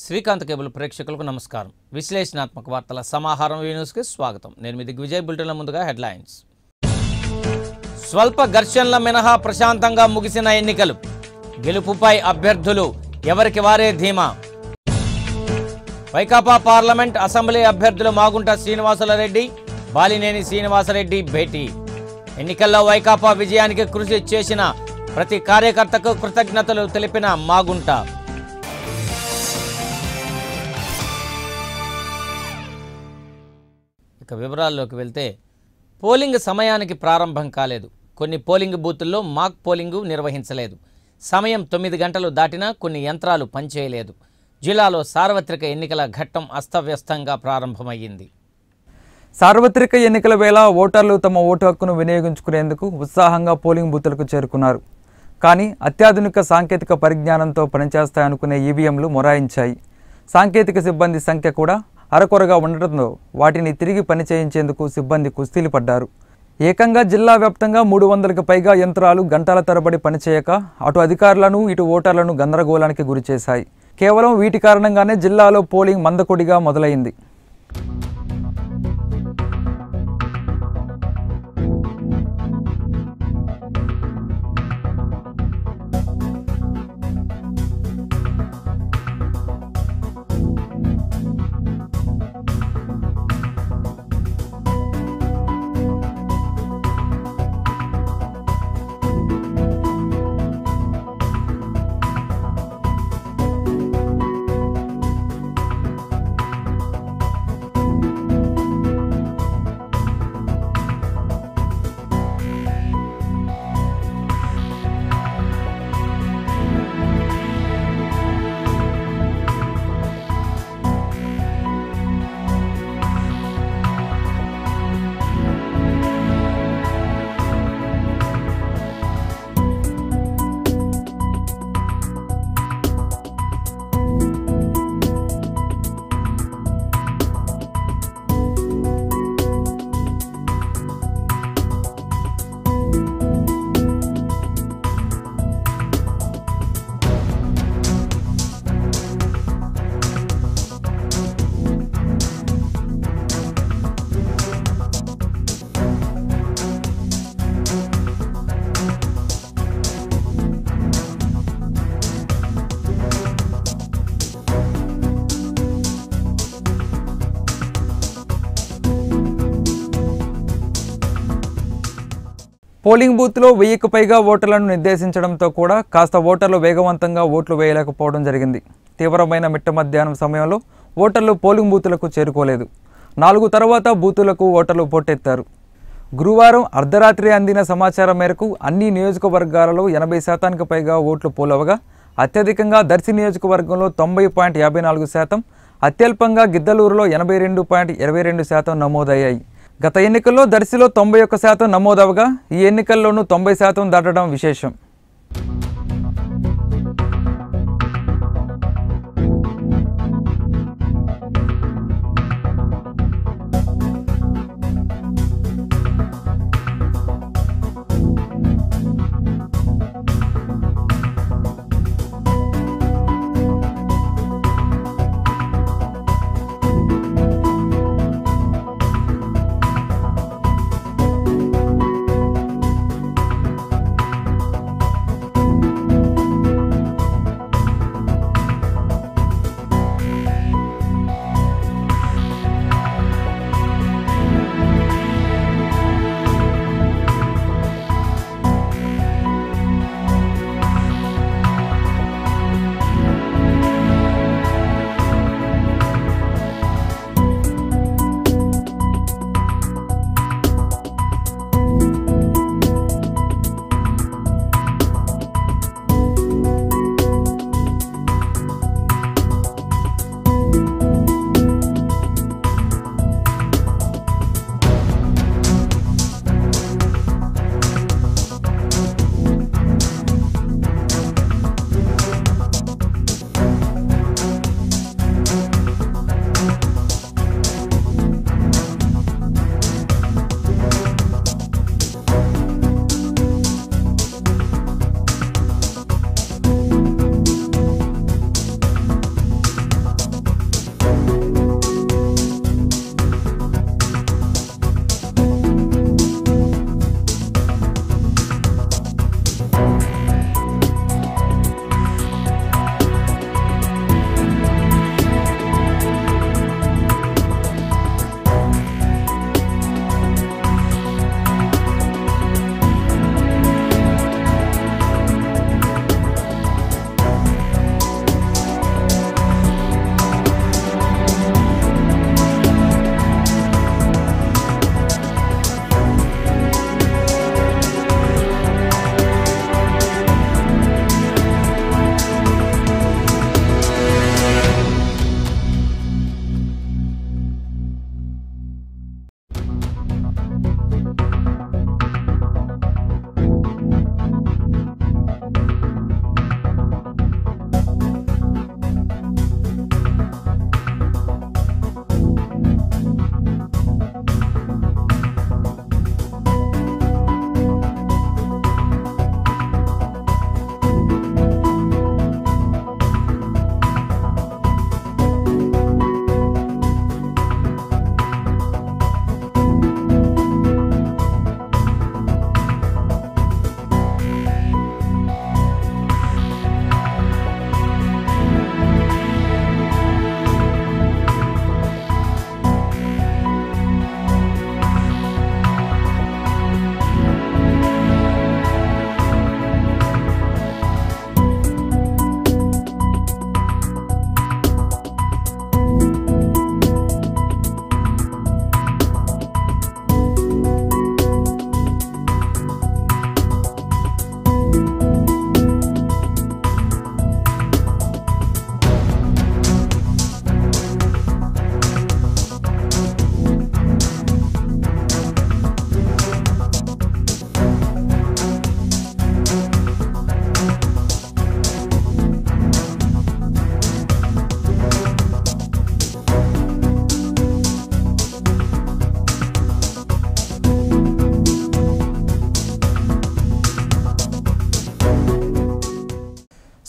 Srikanth cable ప్రేక్షకులకు నమస్కారం. విశ్లేషణాత్మక వార్తల సమాహారం న్యూస్కి స్వాగతం. నేను మీ దిగ్విజయ్. బులెటిన్ల ముందుగా హెడ్లైన్స్. స్వల్ప ఘర్షణల మినహా ప్రశాంతంగా ముగిసిన ఎన్నికలు. గెలుపుపై అభ్యర్థులు ఎవరికి వారే ధీమా. వైకాపా పార్లమెంట్ అసెంబ్లీ అభ్యర్థులు మాగుంట శ్రీనివాసులరెడ్డి, బాలినేని శ్రీనివాసరెడ్డి భేటీ. ఎన్నికల్లో వైకాపా విజయానికి కృషి చేసిన ప్రతి కార్యకర్తకు కృతజ్ఞతలు తెలిపిన మాగుంట. ఇక వివరాల్లోకి వెళ్తే, పోలింగ్ సమయానికి ప్రారంభం కాలేదు. కొన్ని పోలింగ్ బూతుల్లో మాక్ పోలింగ్ నిర్వహించలేదు. సమయం 9 గంటలు దాటినా కొన్ని యంత్రాలు పనిచేయలేదు. జిల్లాలో సార్వత్రిక ఎన్నికల ఘట్టం అస్తవ్యస్తంగా ప్రారంభమయ్యింది. సార్వత్రిక ఎన్నికల వేళ ఓటర్లు తమ ఓటు హక్కును వినియోగించుకునేందుకు ఉత్సాహంగా పోలింగ్ బూతులకు చేరుకున్నారు. కానీ అత్యాధునిక సాంకేతిక పరిజ్ఞానంతో పనిచేస్తాయనుకునే ఈవీఎంలు మొరాయించాయి. సాంకేతిక సిబ్బంది సంఖ్య కూడా అరకొరగా ఉండటంతో వాటిని తిరిగి పనిచేయించేందుకు సిబ్బంది కుస్తీలు పడ్డారు. ఏకంగా జిల్లా వ్యాప్తంగా 300కి పైగా యంత్రాలు గంటల తరబడి పనిచేయక అటు అధికారులను ఇటు ఓటర్లను గందరగోళానికి గురిచేశాయి. కేవలం వీటి కారణంగానే జిల్లాలో పోలింగ్ మందకొడిగా మొదలైంది. పోలింగ్ బూత్లో 1000కి పైగా ఓటర్లను నిర్దేశించడంతో కూడా కాస్త ఓటర్లు వేగవంతంగా ఓట్లు వేయలేకపోవడం జరిగింది. తీవ్రమైన మిట్ట మధ్యాహ్నం సమయంలో ఓటర్లు పోలింగ్ బూతులకు చేరుకోలేదు. 4 తర్వాత బూతులకు ఓటర్లు పోటెత్తారు. గురువారం అర్ధరాత్రి అందిన సమాచారం మేరకు అన్ని నియోజకవర్గాలలో 80%కి పైగా ఓట్లు పోలవగా అత్యధికంగా దర్శి నియోజకవర్గంలో 90.54%, అత్యల్పంగా గిద్దలూరులో 82.22% నమోదయ్యాయి. గత ఎన్నికల్లో దర్శిలో 91% నమోదవగా ఈ ఎన్నికల్లోనూ 90% దాటడం విశేషం.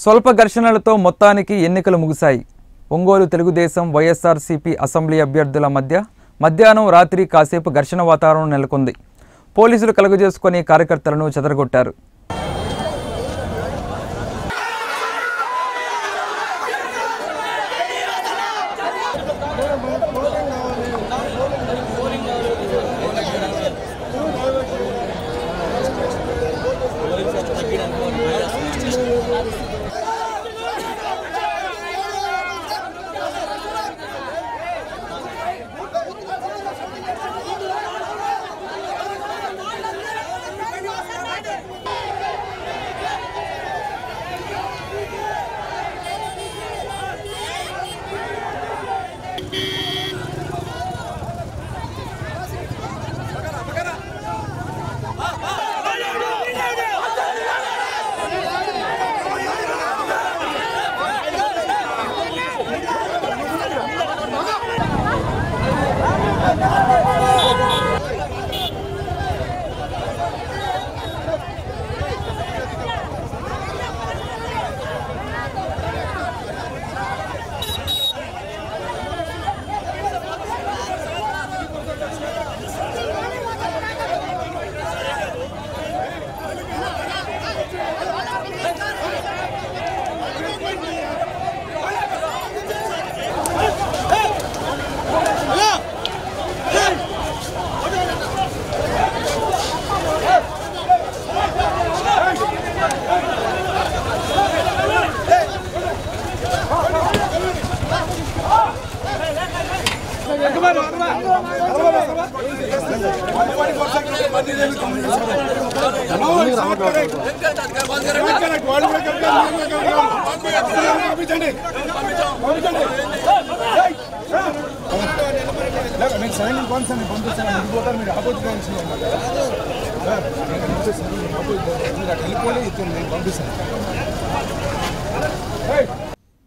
స్వల్ప ఘర్షణలతో మొత్తానికి ఎన్నికలు ముగిశాయి. ఒంగోలు తెలుగుదేశం వైఎస్ఆర్సీపీ అసెంబ్లీ అభ్యర్థుల మధ్య మధ్యాహ్నం రాత్రి కాసేపు ఘర్షణ వాతావరణం నెలకొంది. పోలీసులు కలుగజేసుకుని కార్యకర్తలను చెదరగొట్టారు.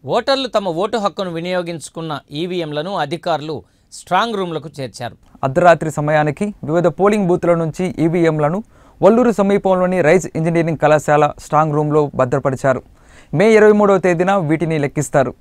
ఓటర్లు తమ ఓటు హక్కును వినియోగించుకున్న ఈవీఎంలను అధికారులు స్ట్రాంగ్ రూమ్లకు చేర్చారు. అర్ధరాత్రి సమయానికి వివిధ పోలింగ్ బూత్ల నుంచి ఈవీఎంలను వల్లూరు సమీపంలోని రైజ్ ఇంజనీరింగ్ కళాశాల స్ట్రాంగ్ రూమ్లో భద్రపరిచారు. మే 23వ తేదీన వీటిని లెక్కిస్తారు.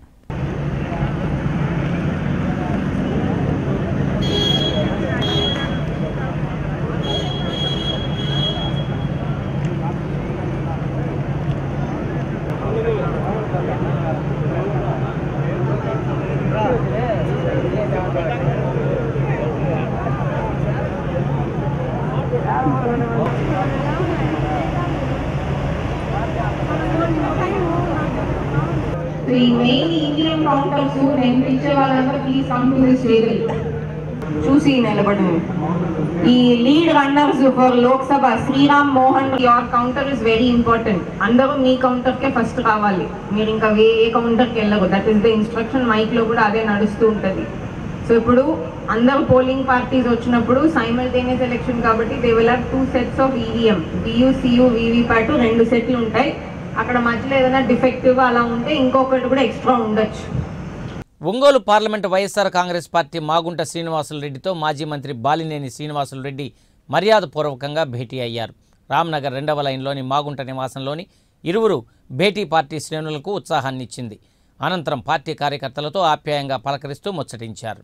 The main EVM counters నేను పిలిచే వాళ్ళందరూ please come to this table. చూసి నిలబడండి. ఈ lead runners for Lok Sabha Sriram Mohan, your counter is very important. అందరూ మీ కౌంటర్కే ఫస్ట్ రావాలి. మీరు ఇంకా ఏ కౌంటర్కి వెళ్ళరు. That is the instruction. మైక్లో కూడా అదే నడుస్తూ ఉంటుంది. సో ఇప్పుడు అందరూ పోలింగ్ పార్టీస్ వచ్చినప్పుడు సైమల్టేనియస్ ఎలక్షన్ కాబట్టి they will have 2 sets of EVM. డియుసియు వీవీప్యాట్ 2 సెట్లు ఉంటాయి. అక్కడ మధ్యలో ఏదైనా డిఫెక్టివ్ అలా ఉంటే ఇంకొకటి కూడా ఎక్స్ట్రా ఉండొచ్చు. ఒంగోలు పార్లమెంటు వైఎస్ఆర్ కాంగ్రెస్ పార్టీ మాగుంట శ్రీనివాసులరెడ్డితో మాజీ మంత్రి బాలినేని శ్రీనివాసులరెడ్డి మర్యాదపూర్వకంగా భేటీ అయ్యారు. రామ్నగర్ 2వ లైన్లోని మాగుంట నివాసంలోని ఇరువురు భేటీ పార్టీ శ్రేణులకు ఉత్సాహాన్నిచ్చింది. అనంతరం పార్టీ కార్యకర్తలతో ఆప్యాయంగా పలకరిస్తూ ముచ్చటించారు.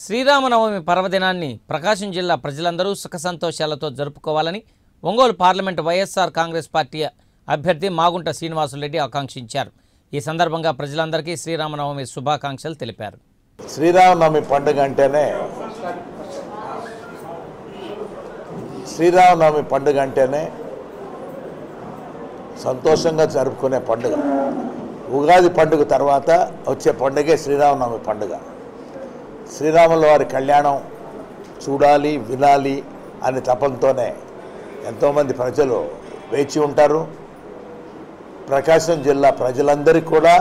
శ్రీరామనవమి పర్వదినాన్ని ప్రకాశం జిల్లా ప్రజలందరూ సుఖ సంతోషాలతో జరుపుకోవాలని ఒంగోలు పార్లమెంటు వైఎస్ఆర్ కాంగ్రెస్ పార్టీ అభ్యర్థి మాగుంట శ్రీనివాసులరెడ్డి ఆకాంక్షించారు. ఈ సందర్భంగా ప్రజలందరికీ శ్రీరామనవమి శుభాకాంక్షలు తెలిపారు. శ్రీరామనవమి పండుగ అంటేనే సంతోషంగా జరుపుకునే పండుగ. ఉగాది పండుగ తర్వాత వచ్చే పండుగే శ్రీరామనవమి పండుగ. శ్రీరాముల వారి కళ్యాణం చూడాలి, వినాలి అనే తపంతోనే ఎంతోమంది ప్రజలు వేచి ఉంటారు. ప్రకాశం జిల్లా ప్రజలందరికీ కూడా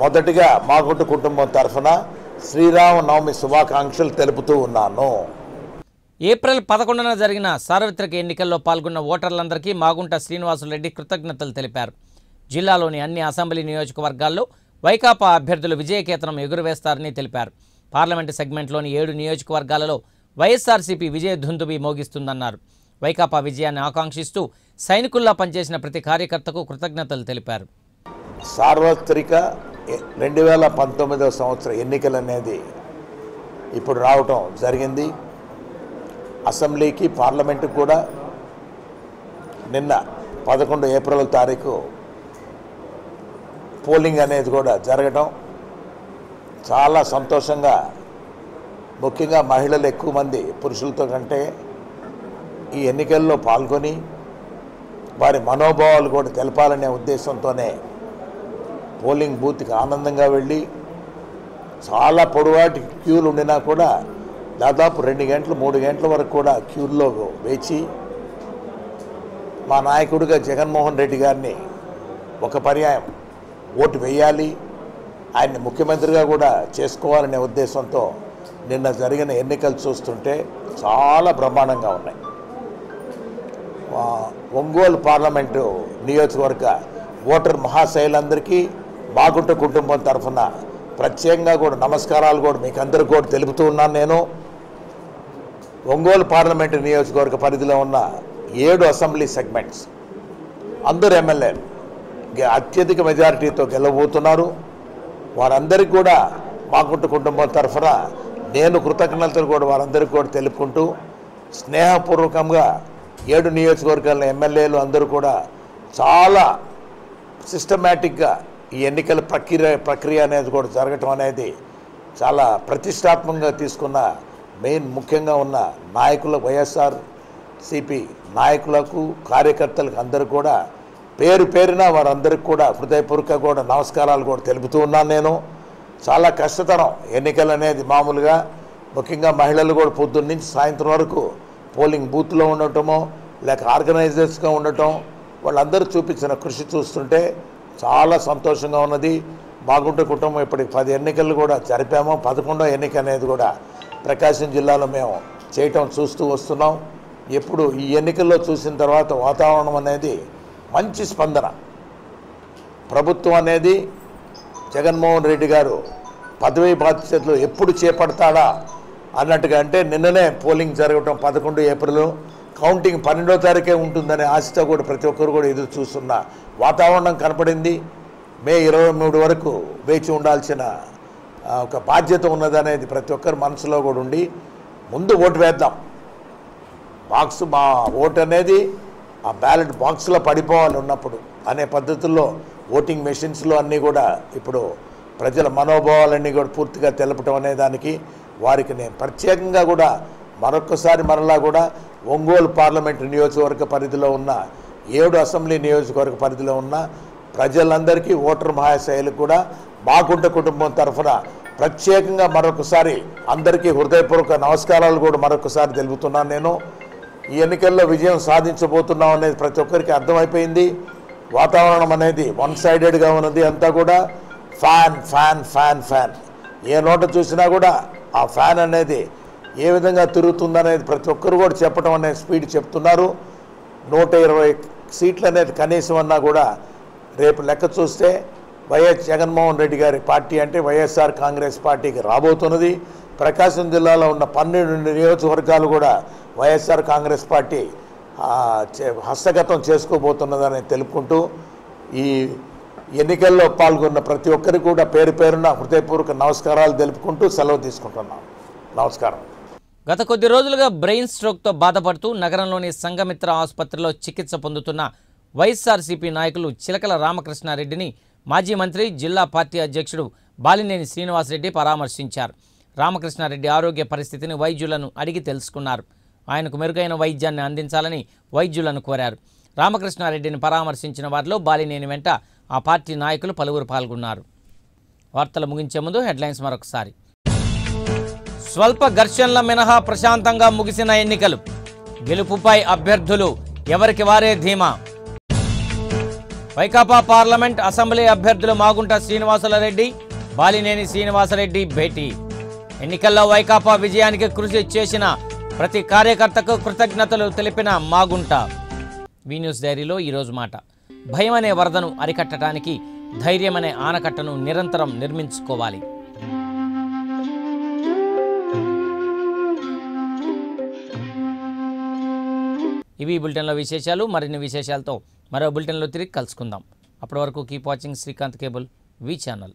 మొదటిగా మాగుంట కుటుంబం తరఫున శ్రీరామనవమి శుభాకాంక్షలు తెలుపుతూ ఉన్నాను. ఏప్రిల్ 11న జరిగిన సార్వత్రిక ఎన్నికల్లో పాల్గొన్న ఓటర్లందరికీ మాగుంట శ్రీనివాసులరెడ్డి కృతజ్ఞతలు తెలిపారు. జిల్లాలోని అన్ని అసెంబ్లీ నియోజకవర్గాల్లో వైకాపా అభ్యర్థులు విజయకేతనం ఎగురవేస్తారని తెలిపారు. పార్లమెంటు సెగ్మెంట్లోని 7 నియోజకవర్గాలలో వైఎస్ఆర్సీపీ విజయ ధుందుబి మోగిస్తుందన్నారు. వైకాపా విజయాన్ని ఆకాంక్షిస్తూ సైనికుల్లా పనిచేసిన ప్రతి కార్యకర్తకు కృతజ్ఞతలు తెలిపారు. సార్వత్రిక 2019 సంవత్సర ఎన్నికలు అనేది ఇప్పుడు రావటం జరిగింది. అసెంబ్లీకి, పార్లమెంటుకు కూడా నిన్న 11 ఏప్రిల్ తారీఖు పోలింగ్ అనేది కూడా జరగటం చాలా సంతోషంగా, ముఖ్యంగా మహిళలు ఎక్కువ మంది పురుషులతో కంటే ఈ ఎన్నికల్లో పాల్గొని వారి మనోభావాలు కూడా తెలపాలనే ఉద్దేశంతోనే పోలింగ్ బూత్కి ఆనందంగా వెళ్ళి చాలా పొడవాటి క్యూలు ఉండినా కూడా దాదాపు 2 గంటలు 3 గంటల వరకు కూడా క్యూల్లో వేచి మా నాయకుడిగా జగన్మోహన్ రెడ్డి గారిని ఒక పర్యాయం ఓటు వేయాలి, ఆయన్ని ముఖ్యమంత్రిగా కూడా చేసుకోవాలనే ఉద్దేశంతో నిన్న జరిగిన ఎన్నికలు చూస్తుంటే చాలా బ్రహ్మాండంగా ఉన్నాయి. ఒంగోలు పార్లమెంటు నియోజకవర్గ ఓటర్ మహాశైలందరికీ మాగుంట కుటుంబం తరఫున ప్రత్యేకంగా కూడా నమస్కారాలు కూడా మీకు అందరికీ కూడా తెలుపుతూ ఉన్నాను. నేను ఒంగోలు పార్లమెంటు నియోజకవర్గ పరిధిలో ఉన్న 7 అసెంబ్లీ సెగ్మెంట్స్ అందరు ఎమ్మెల్యేలు అత్యధిక మెజారిటీతో గెలవబోతున్నారు. వారందరికీ కూడా మాగుంట కుటుంబం తరఫున నేను కృతజ్ఞతలు కూడా వారందరికీ కూడా తెలుపుకుంటూ స్నేహపూర్వకంగా 7 నియోజకవర్గాల ఎమ్మెల్యేలు అందరూ కూడా చాలా సిస్టమేటిక్గా ఈ ఎన్నికల ప్రక్రియ అనేది కూడా జరగటం అనేది చాలా ప్రతిష్టాత్మకంగా తీసుకున్న ముఖ్యంగా ఉన్న నాయకుల వైఎస్ఆర్సీపీ నాయకులకు, కార్యకర్తలకు అందరూ కూడా పేరు పేరున వారందరికీ కూడా హృదయపూర్వక కూడా నమస్కారాలు కూడా తెలుపుతూ ఉన్నాను. నేను చాలా కష్టతరం ఎన్నికలు అనేది మామూలుగా, ముఖ్యంగా మహిళలు కూడా పొద్దున్న నుంచి సాయంత్రం వరకు పోలింగ్ బూత్లో ఉండటమో లేక ఆర్గనైజర్స్గా ఉండటం, వాళ్ళందరూ చూపించిన కృషి చూస్తుంటే చాలా సంతోషంగా ఉన్నది. మాగుంట కుటుంబం ఇప్పటికి 10 ఎన్నికలు కూడా జరిపాము. 11వ ఎన్నిక అనేది కూడా ప్రకాశం జిల్లాలో మేము చేయటం చూస్తూ వస్తున్నాం. ఎప్పుడు ఈ ఎన్నికల్లో చూసిన తర్వాత వాతావరణం అనేది మంచి స్పందన. ప్రభుత్వం అనేది జగన్మోహన్ రెడ్డి గారు పదవీ బాధ్యతలు ఎప్పుడు చేపడతాడా అన్నట్టుగా, అంటే నిన్ననే పోలింగ్ జరగటం 11 ఏప్రిల్, కౌంటింగ్ 12వ తారీఖే ఉంటుందనే ఆశతో కూడా ప్రతి ఒక్కరు కూడా ఎదురు చూస్తున్న వాతావరణం కనపడింది. మే 23 వరకు వేచి ఉండాల్సిన ఒక బాధ్యత ఉన్నదనేది ప్రతి ఒక్కరి మనసులో కూడా ఉండి ముందు ఓటు వేద్దాం. మా ఓటు అనేది ఆ బ్యాలెట్ బాక్స్లో పడిపోవాలి ఉన్నప్పుడు అనే పద్ధతుల్లో ఓటింగ్ మెషిన్స్లో అన్నీ కూడా ఇప్పుడు ప్రజల మనోభావాలన్నీ కూడా పూర్తిగా తెలపటం అనే దానికి వారికి నేను ప్రత్యేకంగా కూడా మరొకసారి మరలా కూడా ఒంగోలు పార్లమెంటు నియోజకవర్గ పరిధిలో ఉన్న 7 అసెంబ్లీ నియోజకవర్గ పరిధిలో ఉన్న ప్రజలందరికీ, ఓటర్ మహాశైలకు కూడా మాగుంట కుటుంబం తరఫున ప్రత్యేకంగా మరొకసారి అందరికీ హృదయపూర్వక నమస్కారాలు కూడా మరొకసారి తెలుపుతున్నాను. నేను ఈ ఎన్నికల్లో విజయం సాధించబోతున్నాం అనేది ప్రతి ఒక్కరికి అర్థమైపోయింది. వాతావరణం అనేది వన్ సైడెడ్గా ఉన్నది. అంతా కూడా ఫ్యాన్ ఫ్యాన్ ఫ్యాన్ ఫ్యాన్, ఏ నోట చూసినా కూడా ఆ ఫ్యాన్ అనేది ఏ విధంగా తిరుగుతుందనేది ప్రతి ఒక్కరు కూడా చెప్పడం అనే స్పీడ్ చెప్తున్నారు. 120 సీట్లు అనేది కనీసం అన్నా కూడా రేపు లెక్క చూస్తే వైఎస్ జగన్మోహన్ రెడ్డి గారి పార్టీ అంటే వైఎస్ఆర్ కాంగ్రెస్ పార్టీకి రాబోతున్నది. ప్రకాశం జిల్లాలో ఉన్న 12 నియోజకవర్గాలు కూడా వైఎస్ఆర్ కాంగ్రెస్ పార్టీ హస్తగతం చేసుకోబోతున్నదని తెలుపుకుంటూ ఈ ఎన్నికల్లో పాల్గొన్న ప్రతి ఒక్కరికి కూడా పేరు పేరున హృదయపూర్వక నమస్కారాలు తెలుపుకుంటూ సెలవు తీసుకుంటున్నాం. నమస్కారం. గత కొద్ది రోజులుగా బ్రెయిన్ స్ట్రోక్తో బాధపడుతూ నగరంలోని సంఘమిత్ర ఆసుపత్రిలో చికిత్స పొందుతున్న వైఎస్ఆర్సీపీ నాయకులు చిలకల రామకృష్ణారెడ్డిని మాజీ మంత్రి జిల్లా పార్టీ అధ్యక్షుడు బాలినేని శ్రీనివాసరెడ్డి పరామర్శించారు. రామకృష్ణారెడ్డి ఆరోగ్య పరిస్థితిని వైద్యులను అడిగి తెలుసుకున్నారు. ఆయనకు మెరుగైన వైద్యాన్ని అందించాలని వైద్యులను కోరారు. రామకృష్ణారెడ్డిని పరామర్శించిన వారిలో బాలినేని వెంట ఆ పార్టీ నాయకులు పలువురు పాల్గొన్నారు. వార్తలు ముగించే ముందు హెడ్లైన్స్ మరొకసారి. స్వల్ప ఘర్షణల మినహా ప్రశాంతంగా ముగిసిన ఎన్నికలు. గెలుపుపై అభ్యర్థులు ఎవరికి వారే ధీమా. వైకాపా పార్లమెంట్ అసెంబ్లీ అభ్యర్థులు మాగుంట శ్రీనివాసులరెడ్డి, బాలినేని శ్రీనివాసరెడ్డి భేటీ. ఎన్నికల్లో వైకాపా విజయానికి కృషి చేసిన ప్రతి కార్యకర్తకు కృతజ్ఞతలు తెలిపిన మాగుంట. వి న్యూస్ డైరీలో ఈరోజు మాట. భయం అనే వరదను అరికట్టడానికి ధైర్యం అనే ఆనకట్టను నిరంతరం నిర్మించుకోవాలి. ఇవి బులెటిన్లో విశేషాలు. మరిన్ని విశేషాలతో మరో బులెటిన్లో తిరిగి కలుసుకుందాం. అప్పటి వరకు కీప్ వాచింగ్ శ్రీకాంత్ కేబుల్ వి ఛానల్.